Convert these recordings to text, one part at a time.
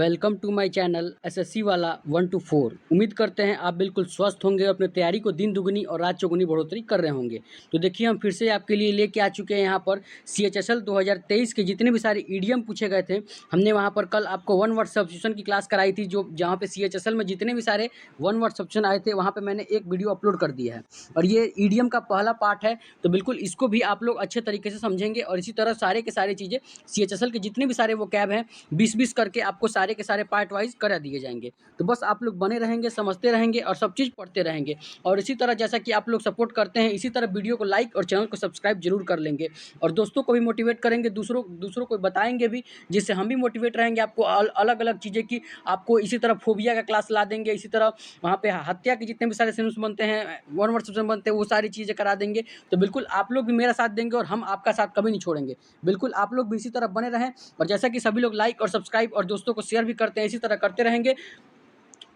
Welcome to my channel SSC वाला 1 to 4। उम्मीद करते हैं आप बिल्कुल स्वस्थ होंगे, अपने तैयारी को दिन दुगनी और रात चौगुनी बढ़ोतरी कर रहे होंगे। तो देखिए हम फिर से आपके लिए लेके आ चुके हैं यहाँ पर CHSL 2023 के जितने भी सारे ईडीएम पूछे गए थे। हमने वहाँ पर कल आपको वन वर्ड सब्स्टिट्यूशन की क्लास कराई थी, जो जहाँ पे CHSL में जितने भी सारे वन वर्ड सब्स्टिट्यूशन आए थे वहाँ पर मैंने एक वीडियो अपलोड कर दिया है और ये ईडीएम का पहला पार्ट है। तो बिल्कुल इसको भी आप लोग अच्छे तरीके से समझेंगे और इसी तरह सारे के सारे चीज़ें CHSL के जितने भी सारे वो कैब हैं 20-20 करके आपको सारे के सारे पार्ट वाइज करा दिए जाएंगे। तो बस आप लोग बने रहेंगे, समझते रहेंगे और सब चीज़ पढ़ते रहेंगे। और इसी तरह जैसा कि आप लोग सपोर्ट करते हैं, इसी तरह वीडियो को लाइक और चैनल को सब्सक्राइब जरूर कर लेंगे और दोस्तों को भी मोटिवेट करेंगे, दूसरों को बताएंगे भी, जिससे हम भी मोटिवेट रहेंगे। आपको अलग अलग चीज़ें की आपको इसी तरह फोबिया का क्लास ला देंगे, इसी तरह वहाँ पे हत्या के जितने भी सारे सिनेम्स बनते हैं, वन वर्ड सब्स्टिट्यूशन बनते हैं, वो सारी चीज़ें करा देंगे। तो बिल्कुल आप लोग भी मेरा साथ देंगे और हम आपका साथ कभी नहीं छोड़ेंगे। बिल्कुल आप लोग भी इसी तरह बने रहें और जैसा कि सभी लोग लाइक और सब्सक्राइब और दोस्तों को शेयर भी करते हैं, इसी तरह करते रहेंगे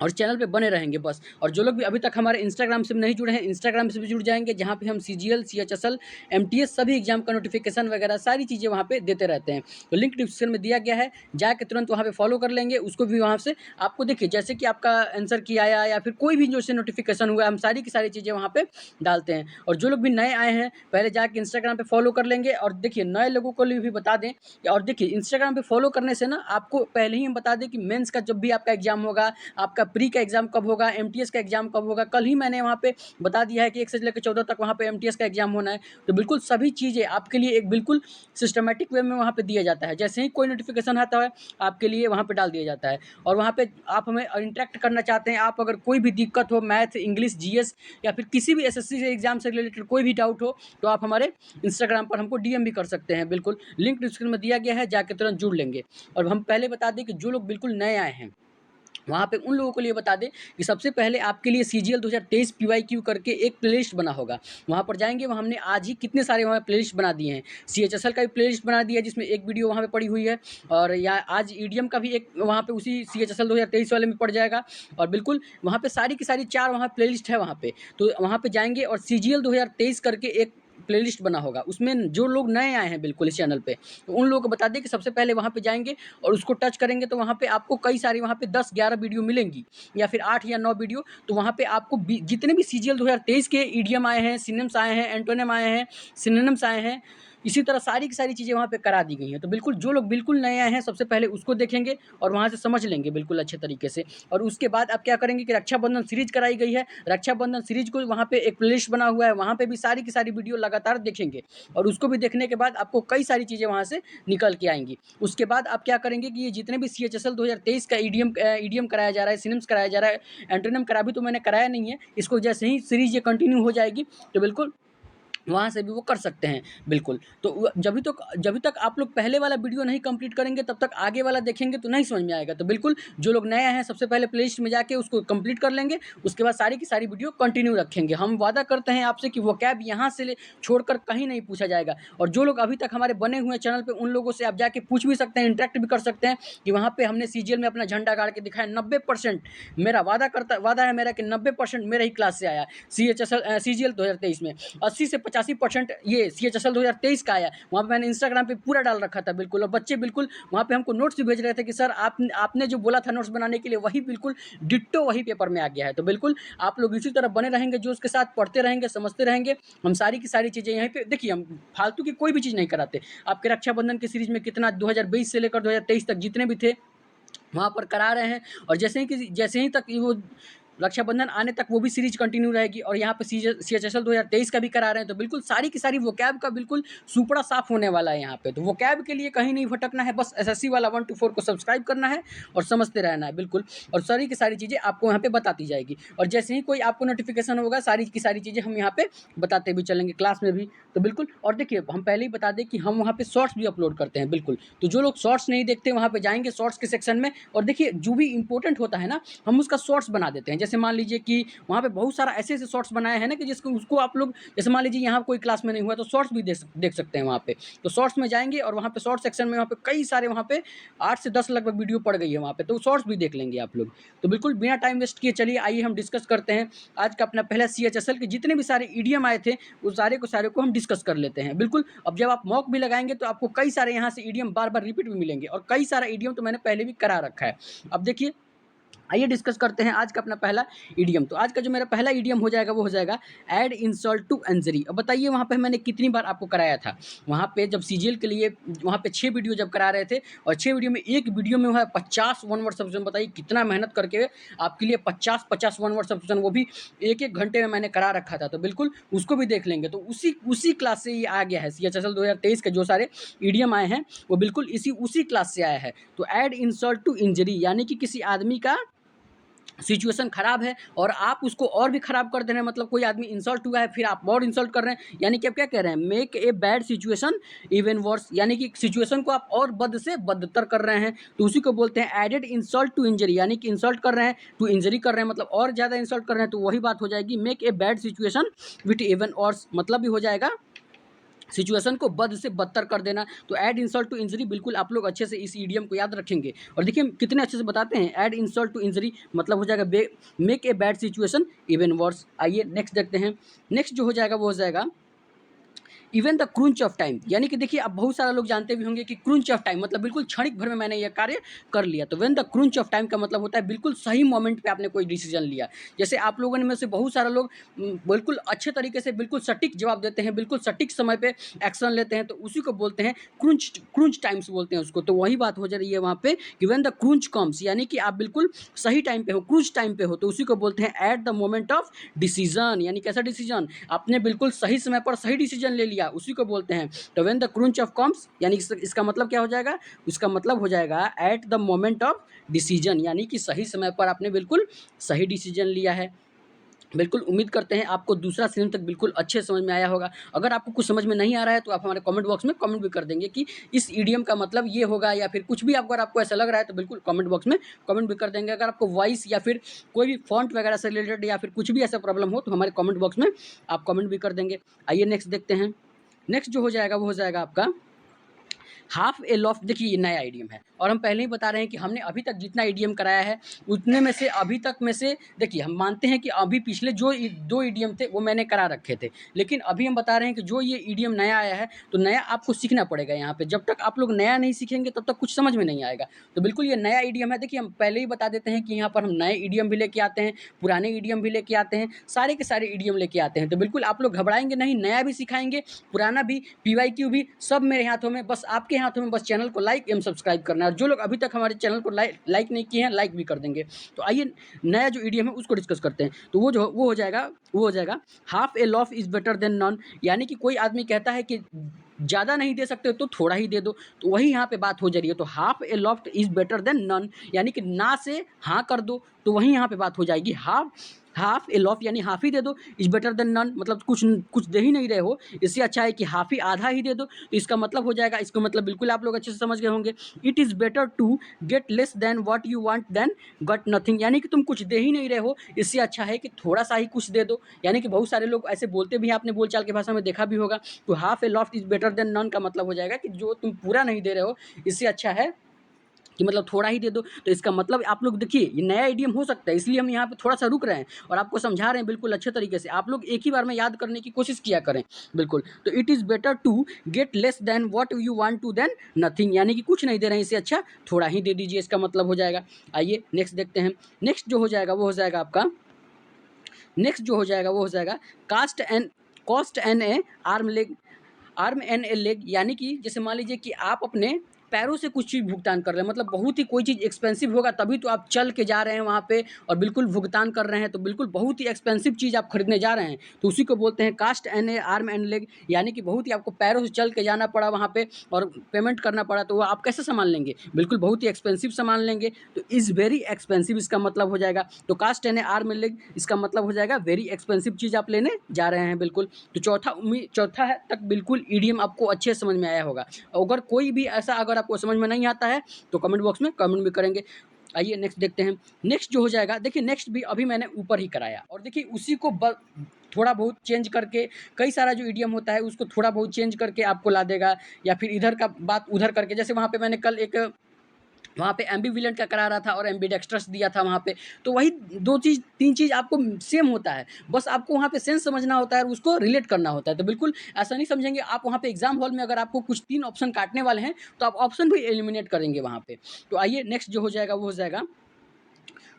और चैनल पे बने रहेंगे बस। और जो लोग भी अभी तक हमारे इंस्टाग्राम से नहीं जुड़े हैं, इंस्टाग्राम से भी जुड़ जाएंगे, जहाँ पे हम CGL, CHSL, MTS सभी एग्जाम का नोटिफिकेशन वगैरह सारी चीज़ें वहाँ पे देते रहते हैं। तो लिंक डिस्क्रिप्शन में दिया गया है, जाके तुरंत वहाँ पे फॉलो कर लेंगे उसको भी। वहाँ से आपको देखिए जैसे कि आपका आंसर की आया या फिर कोई भी जो से नोटिफिकेशन हुआ, हम सारी की सारी चीज़ें वहाँ पे डालते हैं। और जो लोग भी नए आए हैं पहले जाके इंस्टाग्राम पे फॉलो कर लेंगे। और देखिए नए लोगों को भी बता दें, और देखिए इंस्टाग्राम पे फॉलो करने से ना आपको पहले ही हम बता दें कि मेंस का जब भी आपका एग्जाम होगा, आपका प्री का एग्जाम कब होगा, MTS का एग्जाम कब होगा, कल ही मैंने वहाँ पे बता दिया है कि 1 से लेकर 14 तक वहाँ पे MTS का एग्जाम होना है। तो बिल्कुल सभी चीज़ें आपके लिए एक बिल्कुल सिस्टमेटिक वे में वहाँ पे दिया जाता है। जैसे ही कोई नोटिफिकेशन आता है आपके लिए वहाँ पे डाल दिया जाता है। और वहाँ पे आप हमें इंटरेक्ट करना चाहते हैं, आप अगर कोई भी दिक्कत हो, मैथ, इंग्लिश, GS या फिर किसी भी SSC से एग्जाम से रिलेटेड कोई भी डाउट हो, तो आप हमारे इंस्टाग्राम पर हमको DM भी कर सकते हैं। बिल्कुल लिंक डिस्क्रिप्शन में दिया गया है, जाके तुरंत जुड़ लेंगे। और हम पहले बता दें कि जो लोग बिल्कुल नए आए हैं वहाँ पे उन लोगों के लिए बता दें कि सबसे पहले आपके लिए CGL 2023 PYQ करके एक प्लेलिस्ट बना होगा। वहाँ पर जाएंगे, वहाँ हमने आज ही कितने सारे वहाँ प्लेलिस्ट बना दिए हैं। CHSL का भी प्लेलिस्ट बना दिया है जिसमें एक वीडियो वहाँ पे पड़ी हुई है, और या आज EDM का भी एक वहाँ पे उसी CHSL 2023 वाले में पड़ जाएगा। और बिल्कुल वहाँ पे सारी की सारी 4 वहाँ प्लेलिस्ट है वहाँ पे। तो वहाँ पे जाएंगे और CGL 2023 करके एक प्लेलिस्ट बना होगा। उसमें जो लोग नए आए हैं बिल्कुल इस चैनल पे, तो उन लोगों को बता दें कि सबसे पहले वहाँ पे जाएंगे और उसको टच करेंगे तो वहाँ पे आपको कई सारी वहाँ पे 10-11 वीडियो मिलेंगी या फिर 8 या 9 वीडियो। तो वहाँ पे आपको जितने भी CGL 2023 के ईडीएम आए हैं, सिनोनिम्स आए हैं, एंटोनिम आए हैं, सिनोनिम्स आए हैं, इसी तरह सारी की सारी चीज़ें वहाँ पे करा दी गई हैं। तो बिल्कुल जो लोग बिल्कुल नए आए हैं सबसे पहले उसको देखेंगे और वहाँ से समझ लेंगे बिल्कुल अच्छे तरीके से। और उसके बाद आप क्या करेंगे कि रक्षाबंधन सीरीज कराई गई है, रक्षाबंधन सीरीज को वहाँ पे एक प्लेलिस्ट बना हुआ है, वहाँ पे भी सारी की सारी वीडियो लगातार देखेंगे और उसको भी देखने के बाद आपको कई सारी चीज़ें वहाँ से निकल के आएंगी। उसके बाद आप क्या करेंगे कि ये जितने भी CHSL 2023 का ईडीएम कराया जा रहा है, सिनिम्स कराया जा रहा है, एंटोनिम करा भी तो मैंने कराया नहीं है, इसको जैसे ही सीरीज ये कंटिन्यू हो जाएगी तो बिल्कुल वहाँ से भी वो कर सकते हैं। बिल्कुल तो जब तक आप लोग पहले वाला वीडियो नहीं कंप्लीट करेंगे तब तक आगे वाला देखेंगे तो नहीं समझ में आएगा। तो बिल्कुल जो लोग नए हैं सबसे पहले प्लेलिस्ट में जाके उसको कंप्लीट कर लेंगे, उसके बाद सारी की सारी वीडियो कंटिन्यू रखेंगे। हम वादा करते हैं आपसे कि वो कैब यहाँ से छोड़कर कहीं नहीं पूछा जाएगा। और जो लोग अभी तक हमारे बने हुए चैनल पर, उन लोगों से आप जाके पूछ भी सकते हैं, इंटरेक्ट भी कर सकते हैं कि वहाँ पर हमने CGL में अपना झंडा गाड़ के दिखाया। 90% मेरा वादा है मेरा कि 90% मेरे ही क्लास से आया CGL 2023 में। 80 से 85% ये CHSL 2023 का आया। वहाँ पे मैंने इंस्टाग्राम पे पूरा डाल रखा था बिल्कुल, और बच्चे बिल्कुल वहाँ पे हमको नोट्स भी भेज रहे थे कि सर आपने जो बोला था नोट्स बनाने के लिए वही बिल्कुल डिट्टो वही पेपर में आ गया है। तो बिल्कुल आप लोग इसी तरह बने रहेंगे, जो उसके साथ पढ़ते रहेंगे, समझते रहेंगे। हम सारी की सारी चीज़ें यहीं पे देखिए, हम फालतू की कोई भी चीज़ नहीं कराते। आपके रक्षाबंधन की सीरीज में कितना 2020 से लेकर 2023 तक जितने भी थे वहाँ पर करा रहे हैं, और जैसे ही तक वो रक्षाबंधन आने तक वो भी सीरीज कंटिन्यू रहेगी। और यहाँ पे CHSL 2023 का भी करा रहे हैं। तो बिल्कुल सारी की सारी वोकैब का बिल्कुल सुपड़ा साफ होने वाला है यहाँ पे। तो वोकैब के लिए कहीं नहीं भटकना है, बस SSC वाला 1 to 4 को सब्सक्राइब करना है और समझते रहना है बिल्कुल। और सारी की सारी चीज़ें आपको यहाँ पे बताती जाएगी, और जैसे ही कोई आपको नोटिफिकेशन होगा सारी की सारी चीज़ें हम यहाँ पे बताते भी चलेंगे क्लास में भी। तो बिल्कुल, और देखिए हम पहले ही बता दें कि हम वहाँ पे शॉर्ट्स भी अपलोड करते हैं बिल्कुल। तो जो लोग शॉर्ट्स नहीं देखते वहाँ पे जाएंगे शॉर्ट्स के सेक्शन में, और देखिए जो भी इंपॉर्टेंट होता है ना हम उसका शॉर्ट्स बना देते हैं। जैसे मान लीजिए कि वहाँ पे बहुत सारा ऐसे शॉर्ट्स बनाए हैं ना कि जिसको उसको आप लोग, जैसे मान लीजिए यहाँ कोई क्लास में नहीं हुआ तो शॉर्ट्स भी देख सकते हैं वहाँ पे। तो शॉर्ट्स में जाएंगे और वहाँ पे शॉर्ट सेक्शन में वहाँ पे कई सारे, वहाँ पे 8 से 10 लगभग वीडियो पड़ गई है वहाँ पे, तो शॉर्ट्स भी देख लेंगे आप लोग। तो बिल्कुल बिना टाइम वेस्ट किए चलिए आइए हम डिस्कस करते हैं आज का अपना पहला CHSL के जितने भी सारे ईडीएम आए थे उस सारे को हम डिस्कस कर लेते हैं। बिल्कुल, अब जब आप मॉक भी लगाएंगे तो आपको कई सारे यहाँ से ईडीएम बार बार रिपीट भी मिलेंगे और कई सारा ईडीएम तो मैंने पहले भी करा रखा है। अब देखिए, आइए डिस्कस करते हैं आज का अपना पहला ईडीएम। तो आज का जो मेरा पहला ईडीएम हो जाएगा वो हो जाएगा ऐड इंसल्ट टू इंजरी। अब बताइए वहाँ पे मैंने कितनी बार आपको कराया था। वहाँ पे जब सीजीएल के लिए वहाँ पे 6 वीडियो जब करा रहे थे और 6 वीडियो में एक वीडियो में वह 50 वन वर्ड सब्सक्रिप्शन, बताइए कितना मेहनत करके आपके लिए 50 वन वर्ड सब्सक्रिप्शन, वो भी एक घंटे में मैंने करा रखा था। तो बिल्कुल उसको भी देख लेंगे। तो उसी क्लास से ये आ गया है CHSL 2023 के जो सारे ईडीएम आए हैं वो बिल्कुल उसी क्लास से आया है। तो ऐड इंसल्ट टू इंजरी यानी कि किसी आदमी का सिचुएशन खराब है और आप उसको और भी खराब कर दे रहे हैं, मतलब कोई आदमी इंसल्ट हुआ है फिर आप और इंसल्ट कर रहे हैं, यानी कि आप क्या कह रहे हैं, make a bad situation even worse, यानी कि सिचुएशन को आप और बद से बदतर कर रहे हैं। तो उसी को बोलते हैं एडेड इंसल्ट टू इंजरी, यानी कि इंसल्ट कर रहे हैं टू इंजरी कर रहे हैं, मतलब और ज़्यादा इंसल्ट कर रहे हैं। तो वही बात हो जाएगी make a bad situation with even worse, मतलब भी हो जाएगा सिचुएशन को बद से बदतर कर देना। तो ऐड इंसल्ट टू इंजरी बिल्कुल आप लोग अच्छे से इस ईडीएम को याद रखेंगे। और देखिए कितने अच्छे से बताते हैं, ऐड इंसल्ट टू इंजरी मतलब हो जाएगा make a bad situation even worse. आइए नेक्स्ट देखते हैं। नेक्स्ट जो हो जाएगा वो हो जाएगा इवन द क्रूंच ऑफ टाइम, यानी कि देखिए अब बहुत सारे लोग जानते भी होंगे कि क्रूंच ऑफ टाइम मतलब बिल्कुल क्षणिक भर में मैंने यह कार्य कर लिया। तो व्हेन द क्रूंच ऑफ टाइम का मतलब होता है बिल्कुल सही मोमेंट पे आपने कोई डिसीजन लिया। जैसे आप लोगों में से बहुत सारे लोग बिल्कुल अच्छे तरीके से बिल्कुल सटीक जवाब देते हैं, बिल्कुल सटीक समय पे एक्शन लेते हैं, तो उसी को बोलते हैं क्रूंच टाइम्स बोलते हैं उसको। तो वही बात हो जा रही है वहाँ पे कि व्हेन द क्रूंच कम्स, यानी कि आप बिल्कुल सही टाइम पे हो, क्रूंच टाइम पे हो, तो उसी को बोलते हैं at the moment of decision, यानी कैसा डिसीजन, आपने बिल्कुल सही समय पर सही डिसीजन ले लिया, उसी को बोलते हैं। तो व्हेन द क्रूंच ऑफ कम्स, यानी इसका मतलब क्या हो जाएगा, इसका मतलब हो जाएगा at the moment of decision, यानी कि सही समय पर आपने बिल्कुल सही डिसीजन लिया है। बिल्कुल उम्मीद करते हैं आपको दूसरा सीन तक बिल्कुल अच्छे समझ में आया होगा। अगर आपको कुछ समझ में नहीं आ रहा है तो आप हमारे कमेंट बॉक्स में कमेंट भी कर देंगे कि इस ईडीएम का मतलब ये होगा, या फिर कुछ भी अगर आपको ऐसा लग रहा है तो बिल्कुल कमेंट बॉक्स में कमेंट भी कर देंगे। अगर आपको वॉइस या फिर कोई भी फॉन्ट वगैरह से रिलेटेड या फिर कुछ भी ऐसा प्रॉब्लम हो तो हमारे कमेंट बॉक्स में आप कमेंट भी कर देंगे। आइए नेक्स्ट देखते हैं। नेक्स्ट जो हो जाएगा वो हो जाएगा आपका हाफ ए लॉफ्ट। देखिए ये नया ईडीएम है और हम पहले ही बता रहे हैं कि हमने अभी तक जितना ईडीएम कराया है उतने में से अभी तक में से देखिए हम मानते हैं कि अभी पिछले जो 2 ईडीएम थे वो मैंने करा रखे थे, लेकिन अभी हम बता रहे हैं कि जो ये ईडीएम नया आया है तो नया आपको सीखना पड़ेगा। यहाँ पे जब तक आप लोग नया नहीं सीखेंगे तब तक कुछ समझ में नहीं आएगा। तो बिल्कुल ये नया ईडीएम है। देखिए हम पहले ही बता देते हैं कि यहाँ पर हम नए ईडीएम भी लेके आते हैं, पुराने ईडीएम भी लेके आते हैं, सारे के सारे ईडीएम लेके आते हैं। तो बिल्कुल आप लोग घबराएंगे नहीं, नया भी सिखाएंगे, पुराना भी, PYQ भी, सब मेरे हाथों में, बस आपके हाथों में बस चैनल को लाइक एवं सब्सक्राइब करना है। और जो लोग अभी तक हमारे चैनल को लाइक नहीं किए हैं लाइक भी कर देंगे। तो आइए नया जो ईडीएम है उसको डिस्कस करते हैं। तो वो हो जाएगा half A loaf is better then non, यानी कि कोई आदमी कहता है कि ज़्यादा नहीं दे सकते तो थोड़ा ही दे दो, तो वही यहाँ पे बात हो जा रही है। तो half a loaf is better than none, यानी कि ना से हाँ कर दो, तो वही यहाँ पे बात हो जाएगी। हाफ ए लॉफ यानी हाफ ही दे दो, इज बेटर देन नन मतलब कुछ दे ही नहीं रहे हो, इससे अच्छा है कि हाफ ही, आधा ही दे दो। तो इसका मतलब हो जाएगा, इसका मतलब बिल्कुल आप लोग अच्छे से समझ गए होंगे, it is better to get less than what you want than got nothing, यानी कि तुम कुछ दे ही नहीं रहे हो, इससे अच्छा है कि थोड़ा सा ही कुछ दे दो। यानी कि बहुत सारे लोग ऐसे बोलते भी हैं, आपने बोलचाल की भाषा में देखा भी होगा। तो half a loaf is better than none का मतलब हो जाएगा कि जो तुम पूरा नहीं दे रहे हो इससे अच्छा है कि मतलब थोड़ा ही दे दो। तो इसका मतलब आप लोग देखिए ये नया ईडीएम हो सकता है, इसलिए हम यहाँ पे थोड़ा सा रुक रहे हैं और आपको समझा रहे हैं बिल्कुल अच्छे तरीके से। आप लोग एक ही बार में याद करने की कोशिश किया करें बिल्कुल। तो it is better to get less than what you want to than nothing, यानी कि कुछ नहीं दे रहे हैं इससे अच्छा थोड़ा ही दे दीजिए, इसका मतलब हो जाएगा। आइए नेक्स्ट देखते हैं। नेक्स्ट जो हो जाएगा वो हो जाएगा आपका, नेक्स्ट जो हो जाएगा वो हो जाएगा cost an a arm and a leg, यानी कि जैसे मान लीजिए कि आप अपने पैरों से कुछ चीज़ भुगतान कर रहे हैं, मतलब बहुत ही कोई चीज़ एक्सपेंसिव होगा तभी तो आप चल के जा रहे हैं वहाँ पे और बिल्कुल भुगतान कर रहे हैं, तो बिल्कुल बहुत ही एक्सपेंसिव चीज़ आप खरीदने जा रहे हैं, तो उसी को बोलते हैं cost an a arm and leg, यानी कि बहुत ही आपको पैरों से चल के जाना पड़ा वहाँ पे और पेमेंट करना पड़ा, तो वो आप कैसे सामान लेंगे, बिल्कुल बहुत ही एक्सपेंसिव सामान लेंगे। तो इज़ वेरी एक्सपेंसिव इसका मतलब हो जाएगा। तो cost an a arm and leg इसका मतलब हो जाएगा वेरी एक्सपेंसिव चीज़ आप लेने जा रहे हैं बिल्कुल। तो चौथा तक बिल्कुल ईडीएम आपको अच्छे से समझ में आया होगा। अगर कोई भी ऐसा अगर आपको समझ में नहीं आता है तो कमेंट बॉक्स में कमेंट भी करेंगे। आइए नेक्स्ट देखते हैं। नेक्स्ट जो हो जाएगा, देखिए नेक्स्ट भी अभी मैंने ऊपर ही कराया और देखिए उसी को थोड़ा बहुत चेंज करके, कई सारा जो इडियम होता है उसको थोड़ा बहुत चेंज करके आपको ला देगा, या फिर इधर का बात उधर करके। जैसे वहाँ पे मैंने कल एक वहाँ पे एम्बिविलेंट का करा रहा था और एम्बिडेक्स्ट्रस दिया था वहाँ पे, तो वही 2 चीज़ 3 चीज़ आपको सेम होता है, बस आपको वहाँ पे सेंस समझना होता है और उसको रिलेट करना होता है। तो बिल्कुल ऐसा नहीं समझेंगे आप वहाँ पे एग्जाम हॉल में, अगर आपको कुछ 3 ऑप्शन काटने वाले हैं तो आप ऑप्शन भी एलिमिनेट करेंगे वहाँ पे। तो आइए नेक्स्ट जो हो जाएगा वो हो जाएगा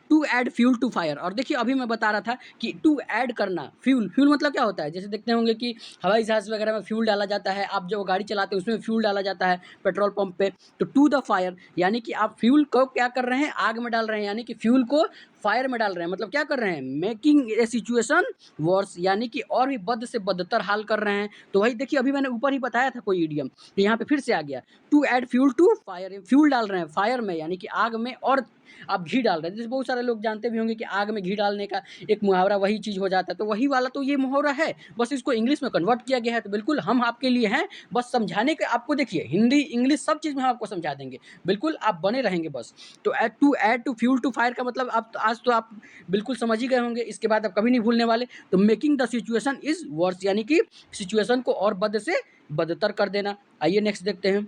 to add fuel to fire. और देखिए अभी मैं बता रहा था कि टू ऐड करना फ्यूल, फ्यूल मतलब क्या होता है, जैसे देखते होंगे कि हवाई जहाज वगैरह में फ्यूल डाला जाता है, आप जो गाड़ी चलाते हैं उसमें फ्यूल डाला जाता है पेट्रोल पंप पे। तो टू द फायर यानी कि आप फ्यूल को क्या कर रहे हैं, आग में डाल रहे हैं, यानी कि फ्यूल को फायर में डाल रहे हैं, मतलब क्या कर रहे हैं, मेकिंग ए सिचुएशन वर्स, यानी कि और भी बद से बदतर हाल कर रहे हैं। तो वही देखिए अभी मैंने ऊपर ही बताया था कोई इडियम, तो यहाँ पे फिर से आ गया to add fuel to fire, fuel डाल रहे हैं फायर में यानी कि आग में, और आप घी डाल रहे हैं। जैसे बहुत सारे लोग जानते भी होंगे कि आग में घी डालने का एक मुहावरा वही चीज़ हो जाता है, तो वही वाला तो ये मुहावरा है, बस इसको इंग्लिश में कन्वर्ट किया गया है। तो बिल्कुल हम आपके लिए हैं, बस समझाने के, आपको देखिए हिंदी इंग्लिश सब चीज़ में हम आपको समझा देंगे, बिल्कुल आप बने रहेंगे बस। तो add to fuel to fire का मतलब आप आज तो आप बिल्कुल समझ ही गए होंगे, इसके बाद आप कभी नहीं भूलने वाले। तो making the situation is worse यानी कि सिचुएशन को और बद से बदतर कर देना। आइए नेक्स्ट देखते हैं।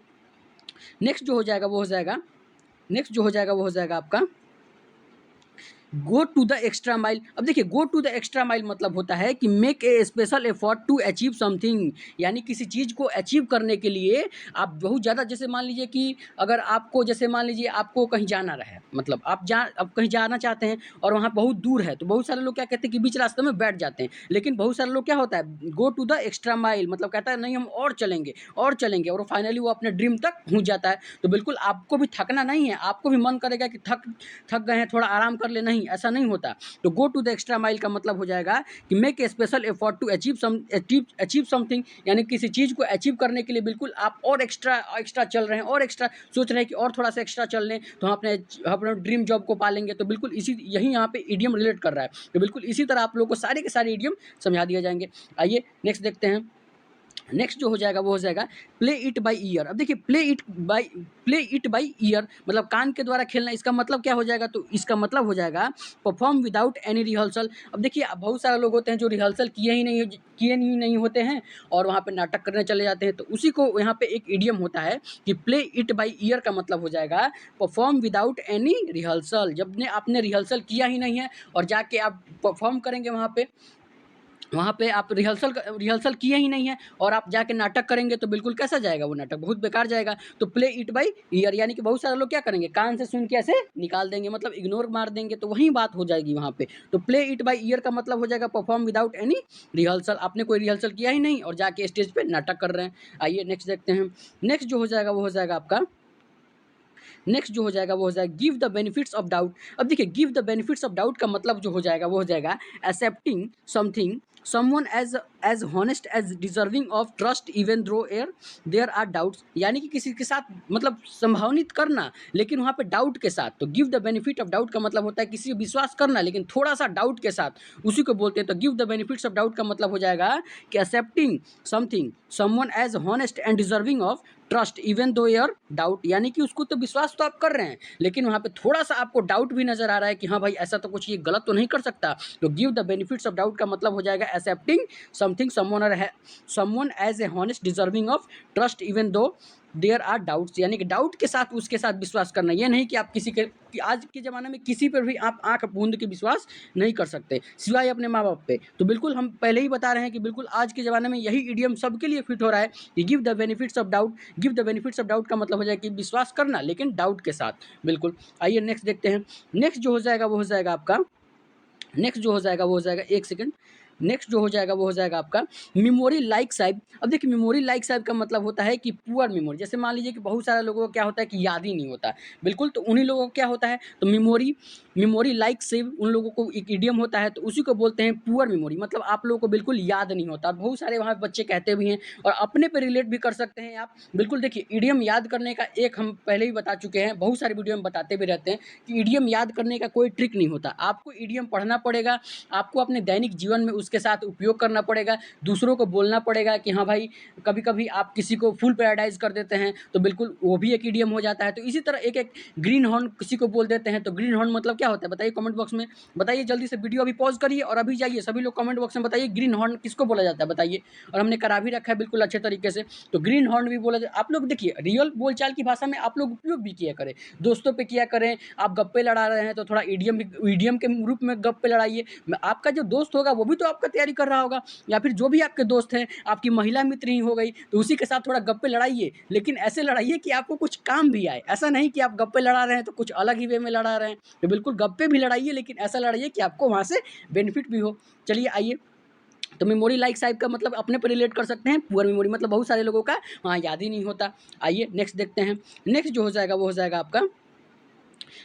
नेक्स्ट जो हो जाएगा वो हो जाएगा, नेक्स्ट जो हो जाएगा वो हो जाएगा आपका go to the extra mile. अब देखिए go to the extra mile मतलब होता है कि make a special effort to achieve something, यानी किसी चीज़ को अचीव करने के लिए आप बहुत ज़्यादा, जैसे मान लीजिए कि अगर आपको, जैसे मान लीजिए आपको कहीं जाना रहे, मतलब आप कहीं जाना चाहते हैं और वहाँ बहुत दूर है, तो बहुत सारे लोग क्या कहते हैं कि बीच रास्ते में बैठ जाते हैं, लेकिन बहुत सारे लोग क्या होता है, go to the extra mile मतलब कहता है नहीं हम और चलेंगे और चलेंगे, और फाइनली वो अपने ड्रीम तक पहुँच जाता है। तो बिल्कुल आपको भी थकना नहीं है, आपको भी मन करेगा कि थक गए हैं थोड़ा आराम कर ले, नहीं ऐसा नहीं होता। तो go to the extra mile का मतलब हो जाएगा कि make a special effort to achieve something, यानी किसी चीज़ को अचीव करने के लिए बिल्कुल आप और एक्स्ट्रा चल रहे हैं, और एक्स्ट्रा सोच रहे हैं कि और थोड़ा सा एक्स्ट्रा चल लें तो हम अपने ड्रीम जॉब को पालेंगे। तो बिल्कुल यही यहाँ पे इडियम रिलेट कर रहा है। तो बिल्कुल इसी तरह आप लोगों को सारे के सारे इडियम समझा दिए जाएंगे। आइए नेक्स्ट देखते हैं। नेक्स्ट जो हो जाएगा वो हो जाएगा प्ले इट बाय ईयर। अब देखिए प्ले इट बाय ईयर मतलब कान के द्वारा खेलना, इसका मतलब क्या हो जाएगा, तो इसका मतलब हो जाएगा परफॉर्म विदाउट एनी रिहर्सल। अब देखिए बहुत सारे लोग होते हैं जो रिहर्सल किए नहीं होते हैं और वहाँ पे नाटक करने चले जाते हैं, तो उसी को यहाँ पे एक इडियम होता है कि प्ले इट बाय ईयर का मतलब हो जाएगा परफॉर्म विदाउट एनी रिहर्सल। जब आपने रिहर्सल किया ही नहीं है और जाके आप परफॉर्म करेंगे वहाँ पे आप रिहर्सल किए ही नहीं है और आप जाके नाटक करेंगे, तो बिल्कुल कैसा जाएगा वो नाटक, बहुत बेकार जाएगा। तो प्ले इट बाय ईयर यानी कि बहुत सारे लोग क्या करेंगे, कान से सुन के ऐसे निकाल देंगे, मतलब इग्नोर मार देंगे, तो वही बात हो जाएगी वहाँ पे। तो प्ले इट बाय ईयर का मतलब हो जाएगा परफॉर्म विदाउट एनी रिहर्सल, आपने कोई रिहर्सल किया ही नहीं और जाके स्टेज पे नाटक कर रहे हैं। आइए नेक्स्ट देखते हैं। नेक्स्ट जो हो जाएगा वो हो जाएगा आपका, नेक्स्ट जो हो जाएगा वो हो जाएगा give the benefits of doubt. अब देखिए give the benefits of doubt का मतलब जो हो जाएगा वो हो जाएगा accepting something someone as honest as deserving of trust even though there are doubts, यानी कि किसी के साथ मतलब संभावनित करना लेकिन वहाँ पे डाउट के साथ। तो give the benefit of doubt का मतलब होता है किसी विश्वास करना लेकिन थोड़ा सा डाउट के साथ, उसी को बोलते हैं। तो give the benefits of doubt का मतलब हो जाएगा कि accepting something someone as honest and deserving of trust even though your doubt, यानी कि उसको तो विश्वास तो आप कर रहे हैं लेकिन वहाँ पे थोड़ा सा आपको डाउट भी नजर आ रहा है कि हाँ भाई ऐसा तो कुछ ये गलत तो नहीं कर सकता। तो give the benefits of doubt का मतलब हो जाएगा accepting something someone as a honest deserving of trust even though there are doubts, यानी कि डाउट के साथ उसके साथ विश्वास करना। ये नहीं कि आप कि आज के ज़माने में किसी पर भी आप आंख बूंद के विश्वास नहीं कर सकते सिवाय अपने माँ बाप पे। तो बिल्कुल हम पहले ही बता रहे हैं कि बिल्कुल आज के ज़माने में यही इडियम सबके लिए फिट हो रहा है कि give the benefits of doubt. Give the benefits of doubt का मतलब हो जाएगा कि विश्वास करना लेकिन डाउट के साथ। बिल्कुल आइए नेक्स्ट देखते हैं। नेक्स्ट जो हो जाएगा वो हो जाएगा आपका, नेक्स्ट जो हो जाएगा वो हो जाएगा, एक सेकंड, नेक्स्ट जो हो जाएगा वो हो जाएगा आपका मेमोरी लाइक साइब। अब देखिए मेमोरी लाइक साइब का मतलब होता है कि पुअर मेमोरी। जैसे मान लीजिए कि बहुत सारे लोगों को क्या होता है कि याद ही नहीं होता, बिल्कुल, तो उन्हीं लोगों को क्या होता है, तो मेमोरी लाइक साइब उन लोगों को एक इडियम होता है, तो उसी को बोलते हैं पुअर मेमोरी, मतलब आप लोगों को बिल्कुल याद नहीं होता। बहुत सारे वहाँ बच्चे कहते भी हैं और अपने पे रिलेट भी कर सकते हैं आप। बिल्कुल देखिए इडियम याद करने का एक हम पहले ही बता चुके हैं, बहुत सारे वीडियो में बताते भी रहते हैं कि इडियम याद करने का कोई ट्रिक नहीं होता। आपको इडियम पढ़ना पड़ेगा, आपको अपने दैनिक जीवन में उसके साथ उपयोग करना पड़ेगा, दूसरों को बोलना पड़ेगा कि हाँ भाई, कभी-कभी आप किसी को फुल पैराडाइज़ कर देते हैं, तो बिल्कुल वो भी एक इडियम हो जाता है। तो इसी तरह एक-एक ग्रीन हॉर्न किसी को बोल देते हैं, तो ग्रीन हॉर्न मतलब क्या होता है बताइए कमेंट बॉक्स में। बताइए जल्दी से, वीडियो अभी पॉज़ करिए और अभी जाइए सभी लोग कमेंट बॉक्स में बताइए ग्रीन हॉर्न किसको बोला जाता है बताइए। और हमने करा भी रखा है बिल्कुल अच्छे तरीके से। तो ग्रीन हॉर्न भी बोला आप लोग देखिए रियल बोलचाल की भाषा में आप लोग उपयोग भी किया करें, दोस्तों पे किया करें। आप गप्पे लड़ा रहे हैं तो थोड़ा ईडियम के रूप में गप्पे लड़ाइए। आपका जो दोस्त होगा वो भी तो आपका तैयारी कर रहा होगा, या फिर जो भी आपके दोस्त हैं, आपकी महिला मित्र ही हो गई, तो उसी के साथ थोड़ा गप्पे लड़ाइए, लेकिन ऐसे लड़ाइए कि आपको कुछ काम भी आए। ऐसा नहीं कि आप गप्पे लड़ा रहे हैं तो कुछ अलग ही वे में लड़ा रहे हैं। तो बिल्कुल गप्पे भी लड़ाइए, लेकिन ऐसा लड़ाइए कि आपको वहाँ से बेनिफिट भी हो। चलिए आइए, तो मेमोरी लाइक साहिब का मतलब अपने पर रिलेट कर सकते हैं। पुअर मेमोरी मतलब बहुत सारे लोगों का वहाँ याद ही नहीं होता। आइए नेक्स्ट देखते हैं। नेक्स्ट जो हो जाएगा वो हो जाएगा आपका,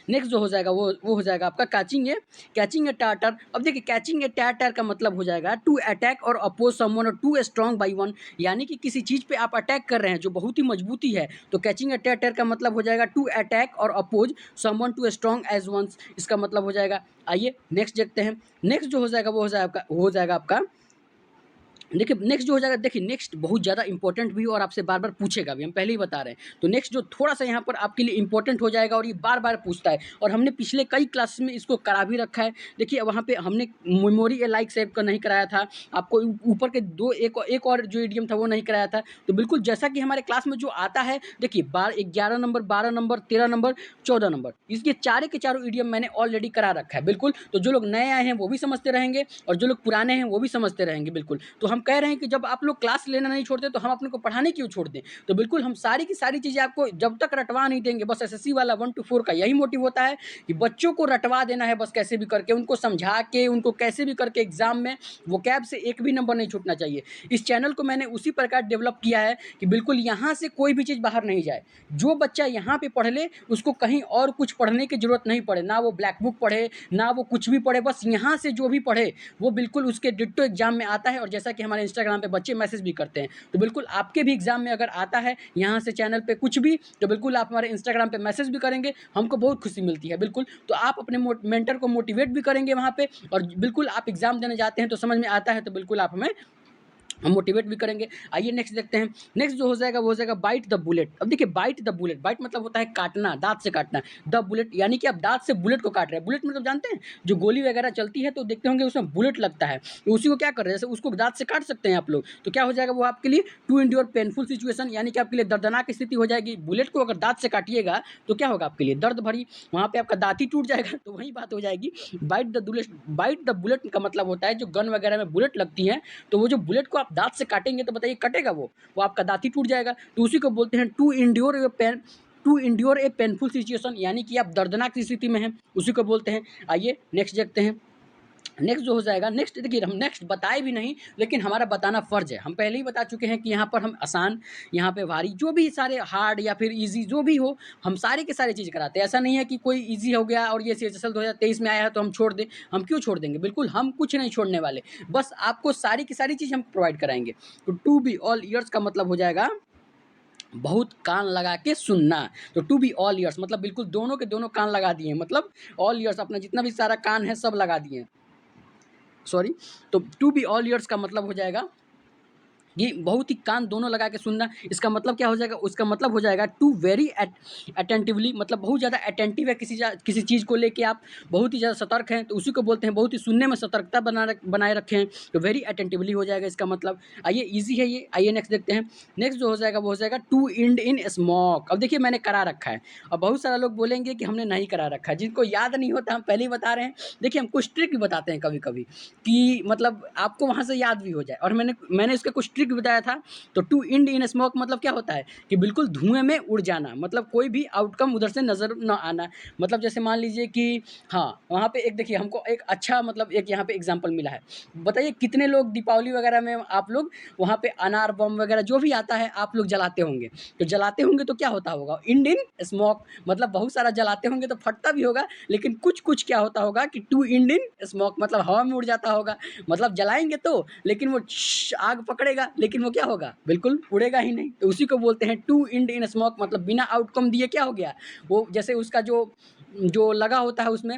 नेक्स्ट जो हो जाएगा वो हो जाएगा आपका कैचिंग ए टार्टर। अब देखिए कैचिंग ए टार्टर का मतलब हो जाएगा टू अटैक और अपोज समवन और टू स्ट्रॉन्ग बाई वन, यानी कि किसी चीज़ पे आप अटैक कर रहे हैं जो बहुत ही मजबूती है, तो कैचिंग ए टार्टर का मतलब हो जाएगा टू अटैक और oppose someone to strong as one's, इसका मतलब हो जाएगा। आइए नेक्स्ट देखते हैं। नेक्स्ट जो हो जाएगा वो हो जाएगा आपका देखिए नेक्स्ट जो हो जाएगा, देखिए नेक्स्ट बहुत ज़्यादा इंपॉर्टेंट भी और आपसे बार बार पूछेगा भी, हम पहले ही बता रहे हैं। तो नेक्स्ट जो थोड़ा सा यहाँ पर आपके लिए इंपॉर्टेंट हो जाएगा और ये बार बार पूछता है, और हमने पिछले कई क्लास में इसको करा भी रखा है। देखिए वहाँ पे हमने मेमोरी ए लाइक सेव का नहीं कराया था आपको, ऊपर के दो एक और जो इडियम था वो नहीं कराया था। तो बिल्कुल जैसा कि हमारे क्लास में जो आता है, देखिए 11 नंबर, 12 नंबर, 13 नंबर, 14 नंबर, इसके चारे के चारों इडियम मैंने ऑलरेडी करा रखा है बिल्कुल। तो जो लोग नए आए हैं वो भी समझते रहेंगे और जो लोग पुराने हैं वो भी समझते रहेंगे बिल्कुल। तो हम कह रहे हैं कि जब आप लोग क्लास लेना नहीं छोड़ते तो हम अपने को पढ़ाने क्यों छोड़ दें। तो बिल्कुल हम सारी की सारी चीज़ें आपको जब तक रटवा नहीं देंगे, बस एसएससी वाला 1 to 4 का यही मोटिव होता है कि बच्चों को रटवा देना है, बस कैसे भी करके उनको समझा के, उनको कैसे भी करके एग्जाम में वो कैब से एक भी नंबर नहीं छूटना चाहिए। इस चैनल को मैंने उसी प्रकार डेवलप किया है कि बिल्कुल यहाँ से कोई भी चीज़ बाहर नहीं जाए। जो बच्चा यहाँ पे पढ़ ले उसको कहीं और कुछ पढ़ने की जरूरत नहीं पड़े, ना वो ब्लैक बुक पढ़े, ना वो कुछ भी पढ़े, बस यहाँ से जो भी पढ़े वो बिल्कुल उसके डिट्टो एग्जाम में आता है। और जैसा कि हमारे इंस्टाग्राम पे बच्चे मैसेज भी करते हैं, तो बिल्कुल आपके भी एग्जाम में अगर आता है यहाँ से चैनल पे कुछ भी, तो बिल्कुल आप हमारे इंस्टाग्राम पे मैसेज भी करेंगे, हमको बहुत खुशी मिलती है बिल्कुल। तो आप अपने मेंटर को मोटिवेट भी करेंगे वहाँ पे, और बिल्कुल आप एग्जाम देने जाते हैं तो समझ में आता है, तो बिल्कुल आप हमें हम मोटिवेट भी करेंगे। आइए नेक्स्ट देखते हैं। नेक्स्ट जो हो जाएगा वो हो जाएगा बाइट द बुलेट। अब देखिए बाइट द बुलेट, बाइट मतलब होता है काटना, दांत से काटना। द बुलेट यानी कि आप दांत से बुलेट को काट रहे हैं। बुलेट मतलब जानते हैं जो गोली वगैरह चलती है तो देखते होंगे उसमें बुलेट लगता है, तो उसी को क्या कर रहे हैं, जैसे उसको दांत से काट सकते हैं आप लोग। तो क्या हो जाएगा वो आपके लिए टू इंड्योर पेनफुल सिचुएशन, यानी कि आपके लिए दर्दनाक स्थिति हो जाएगी। बुलेट को अगर दांत से काटिएगा तो क्या होगा आपके लिए, दर्द भरी, वहाँ पे आपका दांत ही टूट जाएगा। तो वही बात हो जाएगी। बाइट द बुलेट का मतलब होता है जो गन वगैरह में बुलेट लगती है, तो वो जो बुलेट को आप दांत से काटेंगे तो बताइए कटेगा वो आपका दांत ही टूट जाएगा। तो उसी को बोलते हैं to endure a painful situation, यानी कि आप दर्दनाक स्थिति में हैं, उसी को बोलते हैं। आइए नेक्स्ट देखते हैं। नेक्स्ट जो हो जाएगा, नेक्स्ट देखिए हम नेक्स्ट बताए भी नहीं, लेकिन हमारा बताना फ़र्ज़ है। हम पहले ही बता चुके हैं कि यहाँ पर हम आसान, यहाँ पे भारी, जो भी सारे हार्ड या फिर ईज़ी जो भी हो, हम सारे के सारे चीज़ कराते हैं। ऐसा नहीं है कि कोई ईज़ी हो गया और ये सीएचएसएल 2023 में आया है तो हम छोड़ दें। हम क्यों छोड़ देंगे, बिल्कुल हम कुछ नहीं छोड़ने वाले, बस आपको सारी की सारी चीज़ हम प्रोवाइड कराएंगे। तो टू बी ऑल ईयर्स का मतलब हो जाएगा बहुत कान लगा के सुनना। तो टू बी ऑल ईयर्स मतलब बिल्कुल दोनों के दोनों कान लगा दिए, मतलब ऑल ईयर्स अपना जितना भी सारा कान है सब लगा दिए, सॉरी। तो टू बी ऑल ईयर्स का मतलब हो जाएगा ये बहुत ही कान दोनों लगा के सुनना। इसका मतलब क्या हो जाएगा, उसका मतलब हो जाएगा टू वेरी अटेंटिवली, मतलब बहुत ज़्यादा अटेंटिव है किसी चीज़ को लेके आप बहुत ही ज़्यादा सतर्क हैं, तो उसी को बोलते हैं बहुत ही सुनने में सतर्कता बनाए रखे हैं, तो वेरी अटेंटिवली हो जाएगा इसका मतलब। आइए ईजी है ये। आइए नेक्स्ट देखते हैं। नेक्स्ट जो हो जाएगा वो हो जाएगा टू इंड इन स्मोक। अब देखिए मैंने करा रखा है, और बहुत सारा लोग बोलेंगे कि हमने नहीं करा रखा है, जिनको याद नहीं होता हम पहले ही बता रहे हैं। देखिए हम कुछ ट्रिक भी बताते हैं कभी कभी कि मतलब आपको वहाँ से याद भी हो जाए, और मैंने इसके कुछ ट्रिक बताया था। तो टू इंड इन स्मोक मतलब क्या होता है कि बिल्कुल धुएं में उड़ जाना, मतलब कोई भी आउटकम उधर से नजर न आना। मतलब जैसे मान लीजिए कि हाँ वहाँ पे एक देखिए हमको एक अच्छा मतलब एक यहाँ पे एग्जांपल मिला है। बताइए कितने लोग दीपावली वगैरह में आप लोग वहाँ पे अनार बम वगैरह जो भी आता है आप लोग जलाते होंगे। तो जलाते होंगे तो क्या होता होगा, इंड इन स्मोक, मतलब बहुत सारा जलाते होंगे तो फटता भी होगा, लेकिन कुछ कुछ क्या होता होगा कि टू इंड इन स्मोक मतलब हवा में उड़ जाता होगा। मतलब जलाएंगे तो लेकिन वो आग पकड़ेगा, लेकिन वो क्या होगा, बिल्कुल उड़ेगा ही नहीं। तो उसी को बोलते हैं टू इंड इन स्मोक, मतलब बिना आउटकम दिए क्या हो गया, वो जैसे उसका जो जो लगा होता है उसमें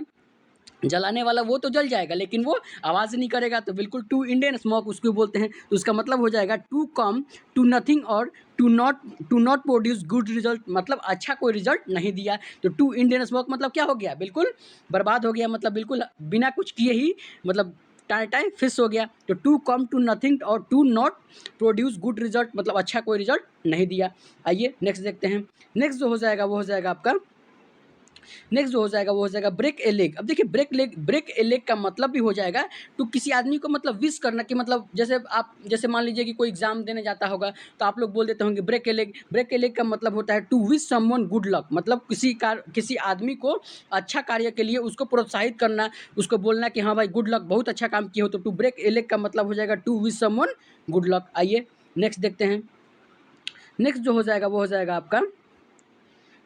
जलाने वाला वो तो जल जाएगा लेकिन वो आवाज़ नहीं करेगा, तो बिल्कुल टू इंडियन स्मोक उसको बोलते हैं। तो उसका मतलब हो जाएगा टू कम टू नथिंग और to not produce good result, मतलब अच्छा कोई रिजल्ट नहीं दिया। तो टू इंडियन स्मोक मतलब क्या हो गया, बिल्कुल बर्बाद हो गया, मतलब बिल्कुल बिना कुछ किए ही मतलब टाइम टाइम फिश हो गया। तो टू कम टू नथिंग और to not produce good result मतलब अच्छा कोई रिजल्ट नहीं दिया। आइए नेक्स्ट देखते हैं। नेक्स्ट जो हो जाएगा वो हो जाएगा आपका, नेक्स्ट जो हो जाएगा वो हो जाएगा ब्रेक ए लेग। अब देखिए ब्रेक ए लेग का मतलब भी हो जाएगा तो किसी आदमी को मतलब विश करना, कि मतलब जैसे मान लीजिए कि कोई एग्जाम देने जाता होगा तो आप लोग बोल देते होंगे break a leg. Break a leg का मतलब होता है to wish someone good luck, मतलब किसी आदमी को अच्छा कार्य के लिए उसको प्रोत्साहित करना, उसको बोलना कि हाँ भाई गुड लक, बहुत अच्छा काम किए हो। तो टू ब्रेक ए लेग का मतलब हो जाएगा to wish someone good luck. आइए नेक्स्ट देखते हैं। नेक्स्ट जो हो जाएगा वो हो जाएगा आपका,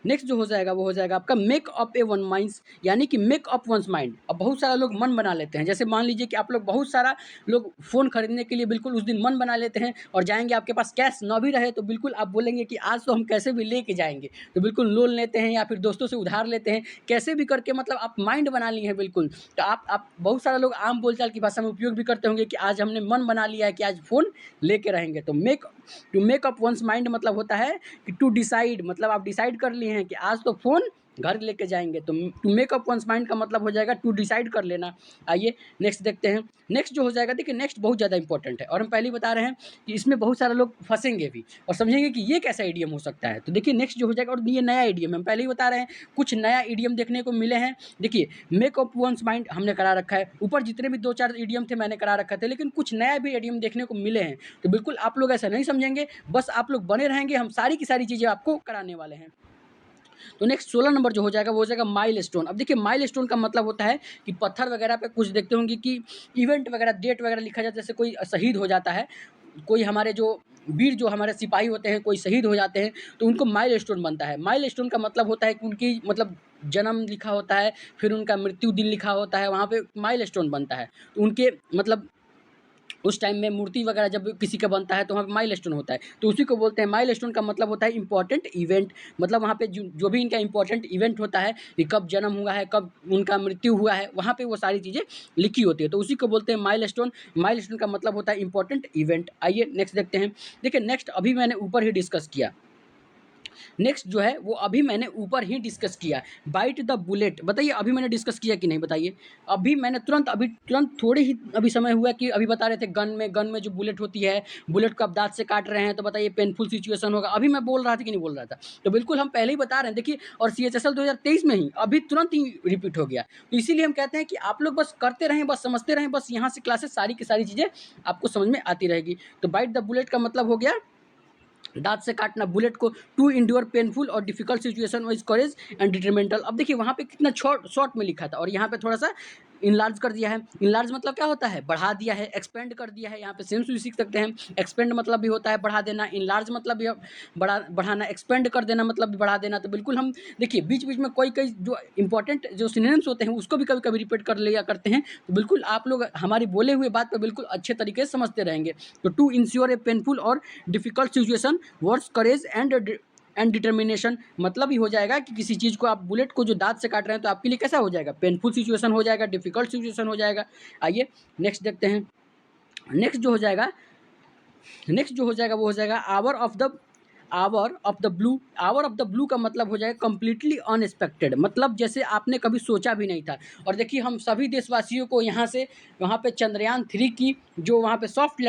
नेक्स्ट जो हो जाएगा वो हो जाएगा आपका मेक अप ए वन माइंड्स, यानी कि मेक अप वंस माइंड। अब बहुत सारा लोग मन बना लेते हैं, जैसे मान लीजिए कि आप लोग बहुत सारा लोग फ़ोन खरीदने के लिए बिल्कुल उस दिन मन बना लेते हैं और जाएंगे, आपके पास कैश ना भी रहे तो बिल्कुल आप बोलेंगे कि आज तो हम कैसे भी लेके जाएंगे, तो बिल्कुल लोन लेते हैं या फिर दोस्तों से उधार लेते हैं, कैसे भी करके मतलब आप माइंड बना लिए हैं बिल्कुल। तो आप बहुत सारा लोग आम बोलचाल की भाषा में उपयोग भी करते होंगे कि आज हमने मन बना लिया है कि आज फ़ोन लेके रहेंगे। तो मेक अप वंस माइंड मतलब होता है कि टू डिसाइड, मतलब आप डिसाइड कर लिए हैं कि आज तो फ़ोन घर लेके जाएंगे। तो to make up one's mind का मतलब हो जाएगा टू डिसाइड कर लेना। आइए नेक्स्ट देखते हैं। नेक्स्ट जो हो जाएगा, देखिए नेक्स्ट बहुत ज़्यादा इंपॉर्टेंट है और हम पहले ही बता रहे हैं कि इसमें बहुत सारे लोग फंसेंगे भी और समझेंगे कि ये कैसा ईडीएम हो सकता है। तो देखिए नेक्स्ट जो हो जाएगा, और ये नया ईडीएम हम पहले ही बता रहे हैं, कुछ नया ईडीएम देखने को मिले हैं। देखिए मेक अप वंस माइंड हमने करा रखा है, ऊपर जितने भी 2-4 ईडीएम थे मैंने करा रखा थे, लेकिन कुछ नया भी ईडीएम देखने को मिले हैं। तो बिल्कुल आप लोग ऐसा नहीं समझेंगे, बस आप लोग बने रहेंगे, हम सारी की सारी चीज़ें आपको कराने वाले हैं। तो नेक्स्ट 16 नंबर जो हो जाएगा वो हो जाएगा माइलस्टोन। अब देखिए माइलस्टोन का मतलब होता है कि पत्थर वगैरह पे कुछ देखते होंगे कि इवेंट वगैरह, डेट वगैरह लिखा जाता है, जैसे कोई शहीद हो जाता है, कोई हमारे जो वीर जो हमारे सिपाही होते हैं कोई शहीद हो जाते हैं तो उनको माइलस्टोन बनता है। माइलस्टोन का मतलब होता है कि उनकी मतलब जन्म लिखा होता है, फिर उनका मृत्यु दिन लिखा होता है, वहाँ पे माइलस्टोन बनता है। तो उनके मतलब उस टाइम में मूर्ति वगैरह जब किसी का बनता है तो वहाँ पे माइलस्टोन होता है, तो उसी को बोलते हैं माइलस्टोन का मतलब होता है इंपॉर्टेंट इवेंट। मतलब वहाँ पे जो भी इनका इंपॉर्टेंट इवेंट होता है कि कब जन्म हुआ है, कब उनका मृत्यु हुआ है, वहाँ पे वो सारी चीज़ें लिखी होती है, तो उसी को बोलते हैं माइलस्टोन। माइलस्टोन का मतलब होता है इंपॉर्टेंट इवेंट। आइए नेक्स्ट देखते हैं। देखिए नेक्स्ट अभी मैंने ऊपर ही डिस्कस किया, नेक्स्ट जो है वो अभी मैंने ऊपर ही डिस्कस किया, बाइट द बुलेट। बताइए अभी मैंने डिस्कस किया कि नहीं, बताइए। अभी मैंने तुरंत थोड़े ही अभी समय हुआ कि अभी बता रहे थे गन में जो बुलेट होती है, बुलेट को आप दाँत से काट रहे हैं तो बताइए पेनफुल सिचुएशन होगा। अभी मैं बोल रहा था कि नहीं बोल रहा था? तो बिल्कुल हम पहले ही बता रहे हैं, देखिए। और सीएचएसएल 2023 में ही अभी तुरंत ही रिपीट हो गया। तो इसीलिए हम कहते हैं कि आप लोग बस करते रहें, बस समझते रहें, बस यहाँ से क्लासेस सारी की सारी चीज़ें आपको समझ में आती रहेगी। तो बाइट द बुलेट का मतलब हो गया दाँत से काटना बुलेट को, टू इंड्योर पेनफुल और difficult situation with courage and detrimental. अब देखिए वहाँ पे कितना शॉर्ट में लिखा था और यहाँ पे थोड़ा सा इनलार्ज कर दिया है। इनलार्ज मतलब क्या होता है, बढ़ा दिया है, एक्सपेंड कर दिया है। यहाँ पे सेंस भी सीख सकते हैं। एक्सपेंड मतलब भी होता है बढ़ा देना, इनलार्ज मतलब भी बढ़ाना, एक्सपेंड कर देना मतलब भी बढ़ा देना। तो बिल्कुल हम देखिए बीच बीच में कोई जो इंपॉर्टेंट जो सिनोनिम्स होते हैं उसको भी कभी कभी रिपीट कर लिया करते हैं। तो बिल्कुल आप लोग हमारी बोले हुए बात पर बिल्कुल अच्छे तरीके से समझते रहेंगे। तो टू इंश्योर ए पेनफुल और difficult situation words courage and determination, मतलब ही हो जाएगा कि किसी चीज़ को आप बुलेट को जो दाँत से काट रहे हैं तो आपके लिए कैसा हो जाएगा, पेनफुल सिचुएशन हो जाएगा, डिफिकल्ट सिचुएशन हो जाएगा। आइए नेक्स्ट देखते हैं। नेक्स्ट जो हो जाएगा वो हो जाएगा आवर ऑफ द ब्लू का मतलब हो जाएगा कंप्लीटली अनएक्सपेक्टेड, मतलब जैसे आपने कभी सोचा भी नहीं था। और देखिए हम सभी देशवासियों को यहाँ से वहाँ पे चंद्रयान 3 की जो वहाँ पे सॉफ्ट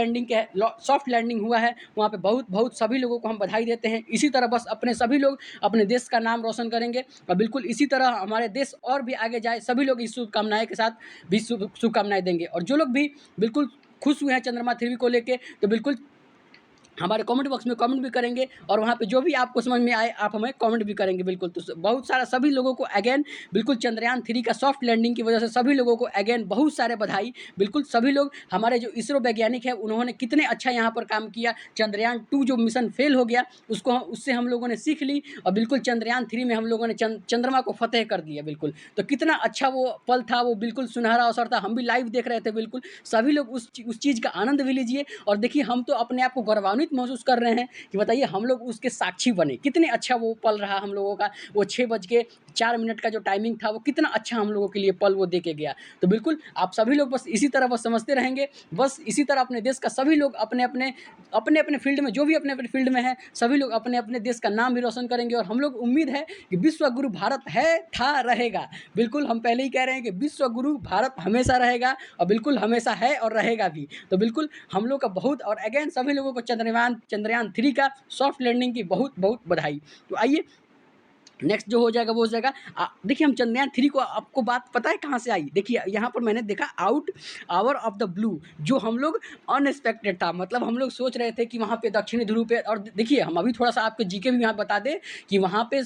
लैंडिंग हुआ है, वहाँ पे बहुत बहुत सभी लोगों को हम बधाई देते हैं। इसी तरह बस अपने सभी लोग अपने देश का नाम रोशन करेंगे और बिल्कुल इसी तरह हमारे देश और भी आगे जाए, सभी लोग इस शुभकामनाएं के साथ भी शुभकामनाएं देंगे। और जो लोग भी बिल्कुल खुश हुए हैं चंद्रमा 3 को लेके, तो बिल्कुल हमारे कमेंट बॉक्स में कमेंट भी करेंगे और वहाँ पे जो भी आपको समझ में आए आप हमें कमेंट भी करेंगे बिल्कुल। तो बहुत सारा सभी लोगों को अगेन बिल्कुल चंद्रयान 3 का सॉफ्ट लैंडिंग की वजह से सभी लोगों को अगेन बहुत सारे बधाई। बिल्कुल सभी लोग हमारे जो इसरो वैज्ञानिक है उन्होंने कितने अच्छा यहाँ पर काम किया। चंद्रयान 2 जो मिशन फेल हो गया उससे हम लोगों ने सीख ली और बिल्कुल चंद्रयान 3 में हम लोगों ने चंद्रमा को फतेह कर दिया बिल्कुल। तो कितना अच्छा वो पल था, वो बिल्कुल सुनहरा अवसर था, हम भी लाइव देख रहे थे। बिल्कुल सभी लोग उस चीज़ का आनंद भी लीजिए और देखिए हम तो अपने आप को गौरवान्वित गौरवान्वित महसूस कर रहे हैं कि बताइए हम लोग उसके साक्षी बने, कितने अच्छा वो पल रहा हम लोगों का। वो 6 बज के 4 मिनट का जो टाइमिंग था वो कितना अच्छा हम लोगों के लिए पल वो दे के गया। तो बिल्कुल आप सभी लोग बस इसी तरह बस समझते रहेंगे, बस इसी तरह अपने देश का सभी लोग अपने-अपने फील्ड में, जो भी अपने-अपने फील्ड में हैं, सभी लोग अपने-अपने देश का नाम भी रोशन करेंगे। और हम लोग उम्मीद है कि विश्व गुरु भारत है, था, रहेगा। बिल्कुल हम पहले ही कह रहे हैं कि विश्व गुरु भारत हमेशा रहेगा और बिल्कुल हमेशा है और रहेगा भी। तो बिल्कुल हम लोग का बहुत, और अगेन सभी लोगों को चंद्रयान 3 का सॉफ्ट लैंडिंग की बहुत-बहुत बधाई। तो आइए नेक्स्ट जो हो जाएगा वो हो जाएगा। देखिए हम चंद्रयान 3 को, आपको बात पता है कहाँ से आई? देखिए यहाँ पर मैंने देखा आउट ऑफ द ब्लू, जो हम लोग अनएक्सपेक्टेड था। मतलब हम लोग सोच रहे थे कि वहाँ पे दक्षिणी ध्रुव पे, और देखिए हम अभी थोड़ा-सा आपको जीके भी यहाँ बता दें कि वहाँ पे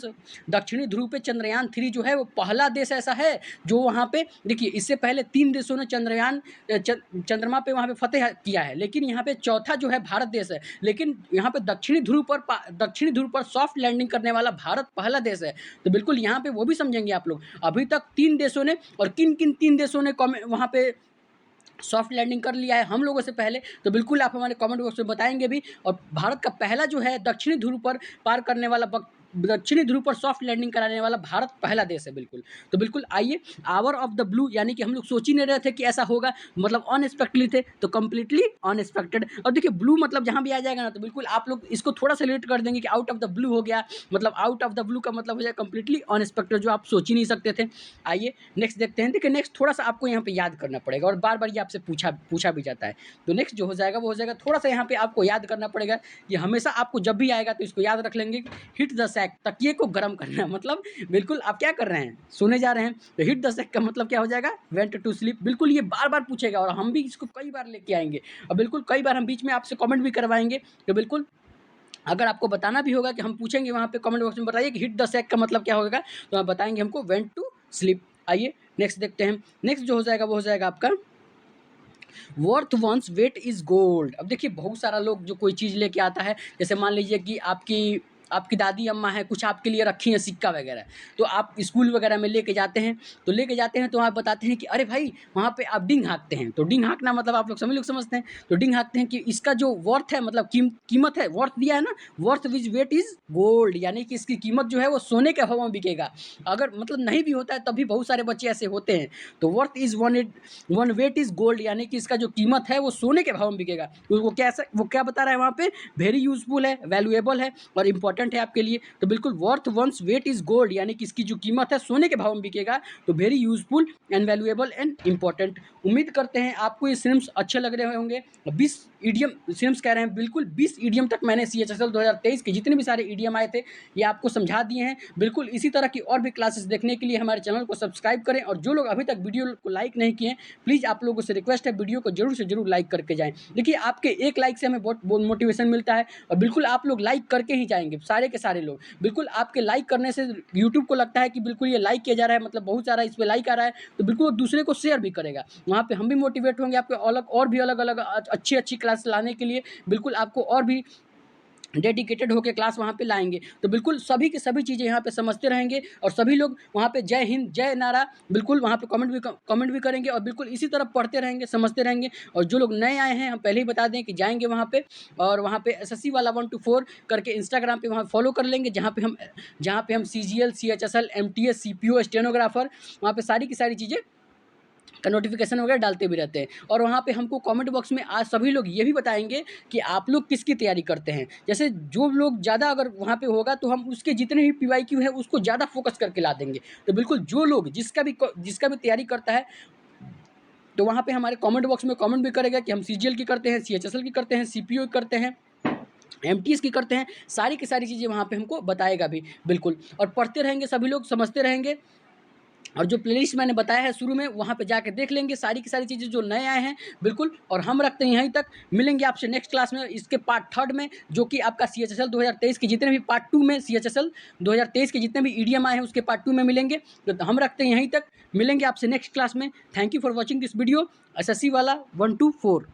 दक्षिणी ध्रुव पे चंद्रयान 3 जो है वो पहला देश ऐसा है जो वहाँ पे, देखिए इससे पहले 3 देशों ने चंद्रमा पे वहाँ पे फ़तेह किया है, लेकिन यहाँ पे चौथा जो है भारत देश है। लेकिन यहाँ पे दक्षिणी ध्रुव पर सॉफ्ट लैंडिंग करने वाला भारत पहला देश है। तो बिल्कुल यहाँ पे वो भी समझेंगे आप लोग। अभी तक 3 देशों ने, और किन-किन 3 देशों ने वहाँ पे सॉफ्ट लैंडिंग कर लिया है हम लोगों से पहले, तो बिल्कुल आप हमारे कमेंट बॉक्स में बताएंगे भी। और भारत का पहला जो है दक्षिणी ध्रुव पर सॉफ्ट लैंडिंग कराने वाला भारत पहला देश है बिल्कुल। तो बिल्कुल आइए, आवर ऑफ द ब्लू, यानी कि हम लोग सोच ही नहीं रहे थे कि ऐसा होगा, मतलब अनएक्सपेक्टेडली थे, तो कंप्लीटली अनएक्सपेक्टेड। और देखिए ब्लू मतलब जहाँ भी आ जाएगा ना, तो बिल्कुल आप लोग इसको थोड़ा सा रिलेट कर देंगे कि आउट ऑफ द ब्लू हो गया, मतलब आउट ऑफ द ब्लू का मतलब हो जाएगा कंप्लीटली अनएक्सपेक्टेड, जो आप सोच ही नहीं सकते थे। आइए नेक्स्ट देखते हैं। देखिए नेक्स्ट थोड़ा सा आपको यहाँ पे याद करना पड़ेगा, और बार बार ये आपसे पूछा भी जाता है। तो नेक्स्ट जो हो जाएगा वो हो जाएगा, थोड़ा सा यहाँ पे आपको याद करना पड़ेगा। ये हमेशा आपको जब भी आएगा तो इसको याद रख लेंगे, हिट द सैक, तकिए को गर्म करना। मतलब बिल्कुल आप क्या कर रहे हैं, सोने जा रहे हैं, तो हिट द सैक का मतलब क्या हो जाएगा, वेंट टू स्लीप। बिल्कुल ये बार बार पूछेगा, और हम भी इसको कई बार लेके आएंगे, और बिल्कुल कई बार हम बीच में आपसे कमेंट भी करवाएंगे। तो बिल्कुल अगर आपको बताना भी होगा कि हम पूछेंगे वहाँ पे कमेंट बॉक्स में, बताइए कि हिट द सैक का मतलब क्या होगा, तो आप बताएंगे हमको वेंट टू स्लीप। आइए नेक्स्ट देखते हैं। नेक्स्ट जो हो जाएगा वो हो जाएगा आपका worth once weight is gold. अब देखिए बहुत सारा लोग जो कोई चीज़ लेके आता है, जैसे मान लीजिए कि आपकी दादी अम्मा है, कुछ आपके लिए रखी है सिक्का वगैरह, तो आप स्कूल वगैरह में लेके जाते हैं, तो आप बताते हैं कि अरे भाई वहाँ पे आप डिंग हाँकते हैं। तो डिंग हाँकना मतलब आप लोग सभी लोग समझते हैं। तो डिंग हाँकते हैं कि इसका जो वर्थ है, मतलब कीमत है, वर्थ दिया है ना, worth which weight is gold, यानी कि इसकी कीमत जो है वो सोने के भाव में बिकेगा। अगर मतलब नहीं भी होता है तब भी बहुत सारे बच्चे ऐसे होते हैं। तो worth is one weight is gold, यानी कि इसका जो कीमत है वो सोने के भाव में बिकेगा। तो वो क्या बता रहा है वहाँ पे, वेरी यूजफुल है, वैल्यूएबल है और इंपॉर्टेंट है आपके लिए। तो बिल्कुल worth once weight is gold, यानी कि इसकी जो कीमत है सोने के भाव में बिकेगा। तो very useful and valuable and important. उम्मीद करते हैं आपको ये सिम्स अच्छे लग रहे होंगे। 20 ईडियम सिम्स कह रहे हैं, बिल्कुल 20 ईडियम तक मैंने CHSL 2023 के जितने भी सारे ईडियम आए थे ये आपको समझा दिए हैं। बिल्कुल इसी तरह की और भी क्लासेस देखने के लिए हमारे चैनल को सब्सक्राइब करें, और जो लोग अभी तक वीडियो को लाइक नहीं किए, प्लीज़ आप लोगों से रिक्वेस्ट है वीडियो को जरूर से जरूर लाइक करके जाएं। देखिए आपके एक लाइक से हमें बहुत मोटिवेशन मिलता है, और बिल्कुल आप लोग लाइक करके ही जाएंगे, सारे के सारे लोग। बिल्कुल आपके लाइक करने से यूट्यूब को लगता है कि बिल्कुल ये लाइक किया जा रहा है, मतलब बहुत सारा इस पर लाइक आ रहा है, तो बिल्कुल वो दूसरे को शेयर भी करेगा। वहाँ पे हम भी मोटिवेट होंगे आपके अलग अलग अच्छी क्लास लाने के लिए। बिल्कुल आपको और भी डेडिकेटेड होकर क्लास वहाँ पे लाएंगे। तो बिल्कुल सभी की सभी चीज़ें यहाँ पे समझते रहेंगे, और सभी लोग वहाँ पे जय हिंद जय नारा बिल्कुल वहाँ पे कमेंट भी करेंगे, और बिल्कुल इसी तरह पढ़ते रहेंगे, समझते रहेंगे। और जो लोग नए आए हैं हम पहले ही बता दें कि जाएंगे वहाँ पे, और वहाँ पे SSC वाला 1 to 4 करके इंस्टाग्राम पे वहाँ फॉलो कर लेंगे, जहाँ पे हम CGL CHSL MTS CPO stenographer वहाँ पे सारी की सारी चीज़ें का नोटिफिकेशन वगैरह डालते भी रहते हैं। और वहाँ पे हमको कमेंट बॉक्स में आज सभी लोग ये भी बताएंगे कि आप लोग किसकी तैयारी करते हैं। जैसे जो लोग ज़्यादा अगर वहाँ पे होगा तो हम उसके जितने भी PYQ है उसको ज़्यादा फोकस करके ला देंगे। तो बिल्कुल जो लोग जिसका भी तैयारी करता है, तो वहाँ पे हमारे कमेंट बॉक्स में कमेंट भी करेगा कि हम CGL की करते हैं, CHSL की करते हैं, CPO की करते हैं, MTS की करते हैं, सारी की सारी चीज़ें वहाँ पे हमको बताएगा भी बिल्कुल। और पढ़ते रहेंगे सभी लोग, समझते रहेंगे, और जो प्लेलिस्ट मैंने बताया है शुरू में वहाँ पे जाके देख लेंगे सारी की सारी चीज़ें जो नए आए हैं बिल्कुल। और हम रखते हैं यहीं तक, मिलेंगे आपसे नेक्स्ट क्लास में इसके पार्ट 3 में, जो कि आपका CHSL 2023 के जितने भी पार्ट 2 में CHSL 2023 के जितने भी ईडीएम आए हैं उसके पार्ट 2 में मिलेंगे। तो हम रखते हैं यहीं तक, मिलेंगे आपसे नेक्स्ट क्लास में। Thank you for watching this video SSC वाला 1 to 4।